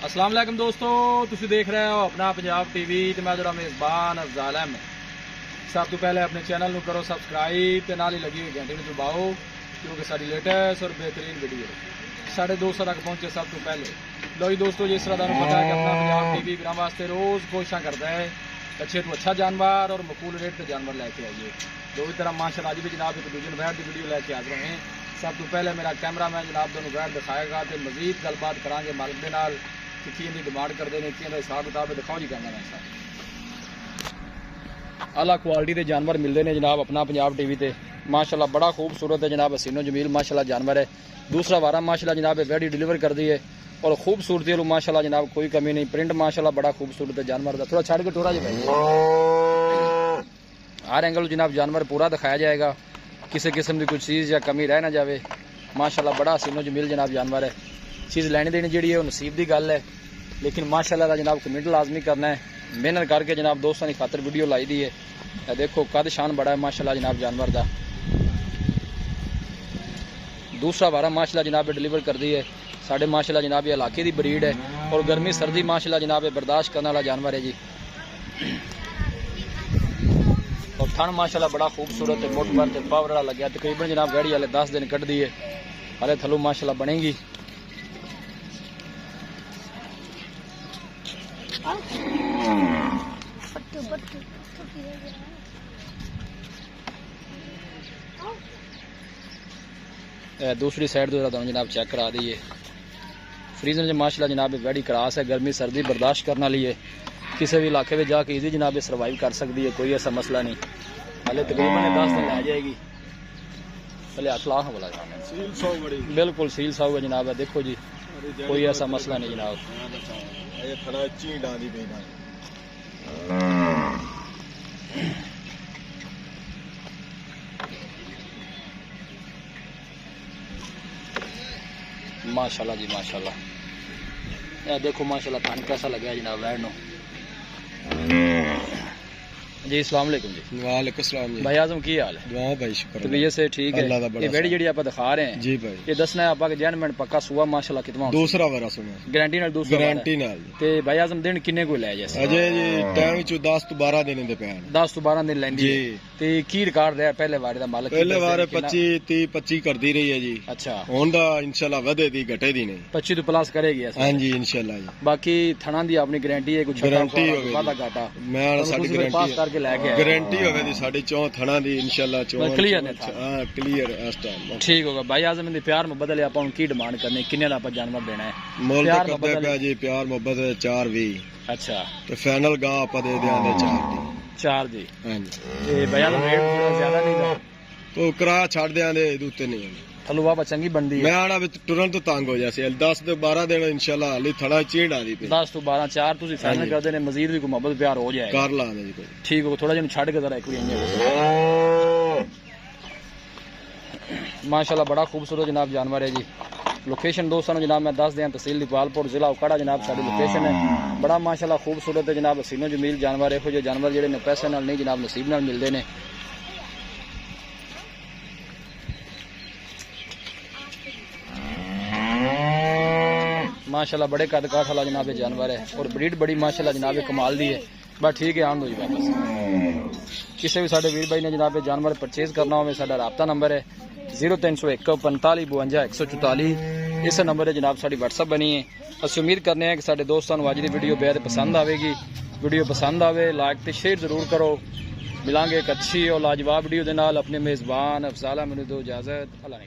अस्सलाम वालेकुम दोस्तों, तुसीं देख रहे हो अपना पंजाब टीवी ते मैं जरा मेज़बान अफजाल अहमद। सब तो पहले अपने चैनल को करो सबसक्राइब ते नाल ही लगी हुई घंटी को दबाओ क्योंकि साड़ी लेटेस्ट और बेहतरीन वीडियो साढ़े 200 तक पहुंचे सब तो पहले। लो जी दोस्तों, जिस तरह तुहानूं पता है कि अपना पंजाब टीवी वीरां वास्ते रोज़ कोशिशां करता है अच्छे तो अच्छा जानवर और मकूल रेट पर जानवर लैके आइए। दो ही तरह माशाअल्लाह अज भी जनाब एक दूजे वैट की वीडियो लैके हाजिर हैं। सब तो पहले मेरा कैमरा मैन जनाब तुहानूं वैट दिखाएगा तो मजीद गलबात करांगे मालिक दे नाल कि की इनकी डिमांड करते हैं, की हिसाब किताब दिखाओ जी कैमरा मैन साहब। आला क्वालिटी के जानवर मिलते हैं जनाब अपना पंजाब टीवी ते। माशाअल्लाह बड़ा खूबसूरत है जनाब, हसीनो जमील माशाअल्लाह जानवर है। दूसरा वारा माशाअल्लाह जनाब वैडी डिलीवर कर दी है और खूबसूरती वालों माशाअल्लाह जनाब कोई कमी नहीं। प्रिंट माशाअल्लाह बड़ा खूबसूरत है जानवर का। थोड़ा छड़ के टोरा जी भाई, हर एंगल जनाब जानवर पूरा दिखाया जाएगा, किसी किस्म की कुछ चीज़ या कमी रह ना जाए। माशाअल्लाह बड़ा हसीनो जमील जनाब जानवर है। चीज़ लैनी देनी जी है नसीब की गल है, लेकिन माशाअल्लाह का जनाब कमेंट लाजमी करना है। मेहनत करके जनाब दोस्तों की खातर वीडियो लाई दी है। देखो कद शान बड़ा है माशाअल्लाह जनाब जानवर का। दूसरा वारा माशाअल्लाह जनाब डिलीवर कर दी है। साढ़े माशाअल्लाह जनाब ये इलाके की ब्रीड है और गर्मी सर्दी माशाअल्लाह जनाब बर्दाश्त करने वाला जानवर है जी। और थन माशाअल्लाह बड़ा खूबसूरत है, मोट भर पावर वाला लगे। तकरीबन जनाब गाड़ी वाले 10 दिन कट दिए, हाले थलू माशाअल्लाह बनेगी। दूसरी साइड तो जनाब चेक करा दी है। फ्रीजर में माशाअल्लाह जनाब वैडी क्रास है, गर्मी सर्दी बर्दाश्त करने वाली है। किसी भी इलाके में जाके इजी जनाब सर्वाइव कर सकती है, कोई ऐसा मसला नहीं। हाले तकरीबन 10 दिन लै जाएगी। पहले अखलाक वाला बिल्कुल सील साहू है जनाब। देखो जी कोई ऐसा मसला नहीं जनाब। माशाल्लाह जी माशाल्लाह। यह देखो माशाल्लाह थान कैसा लगा जनाब वैड नो जी। अस्सलाम वालेकुम जी। वालेकुम सलाम जी। भाई आजम की हाल है? दुआ भाई शुक्र तबीयत से ठीक है। ये वेड़ी जेडी आप दिखा रहे हैं जी भाई, ये दसना है आपका जेनमेंट पक्का सुआ माशाल्लाह कितना दूसरा वारा सुना गारंटी नाल दूसरा गारंटी नाल ते भाई आजम दिन किन्ने को ले जैसे अजय जी टाइम विच 10 तो 12 दिन दे पैन 10 तो 12 दिन लेंदी है। ते की रिकॉर्ड रहा पहले वारे दा मालिक? पहले वारे 25 30 25 करदी रही है जी। अच्छा हुन दा इंशाल्लाह वधे दी घटे दी नहीं। 25 तो प्लस करेगी ऐसा? हां जी इंशाल्लाह जी। बाकी थना दी अपनी गारंटी है, कुछ गारंटी होवे वादा घाटा मैं साडी पास गारंटी करके लेके आए। गारंटी होवे दी साडी चौं थना दी इंशाल्लाह चौं क्लियर ने था। हां क्लियर इस टाइम ठीक होगा भाई आजम दी प्यार मोहब्बत ले आपन की डिमांड करनी, किन्ने दा आप जानवर देना है? मोल प्यार तो करदे पे जी प्यार मोहब्बत 420। अच्छा ते फाइनल गा आप दे देंगे 4 दी। 4 जी। हां जी ते भाई आजम रेट थोड़ा ज्यादा नहीं था तो करा छड़ देंगे दूते नहीं है। थलू बाबा चंगी बनदी है। मैं आना तुरंत तो तंग हो जैसे 10 तो 12 दिन इंशाल्लाह अली थड़ा चीड़ आ दी पे 10 तो 12 4 तुसी फाइनल कर देने, मजीद भी कोई मोहब्बत प्यार हो जाएगा कर लाने जी कोई। ठीक हो थोड़ा जिन छड़ के जरा एक भी माशाल्लाह बड़ा खूबसूरत जनाब जानवर है जी। लोकेशन दोस्तों जनाब मैं दस दियाँ, तहसील दीपालपुर जिला उकाड़ा जनाब साड़ी लोकेशन है। बड़ा माशाल्लाह खूबसूरत है जनाब, हसीनो जमील जानवर। यहो जे जानवर जेडे ने पैसे नाल नहीं जनाब नसीब नाल मिलते हैं। माशाल्लाह बड़े कद काठ वाला जनाब ये जानवर है और ब्रीड बड़ी माशाल्लाह जनाब कमाल दी है। बस ठीक है आंदो जी वापस। किसी भी साडे वीर भाई ने जनाब ये जानवर परचेज करना हो साडा राबता नंबर है 0301 45 52 144। इस नंबर है जनाब साड़ी व्हाट्सअप बनी है। असं उम्मीद करने हैं कि साडे दोस्तों अज की वीडियो बेहद पसंद आएगी। वीडियो पसंद आए लाइक तो शेयर जरूर करो। मिलांगे एक अच्छी और लाजवाब वीडियो के नाल। अपने मेज़बान अफजाल अहमद दो इजाजत। अल्लाह ने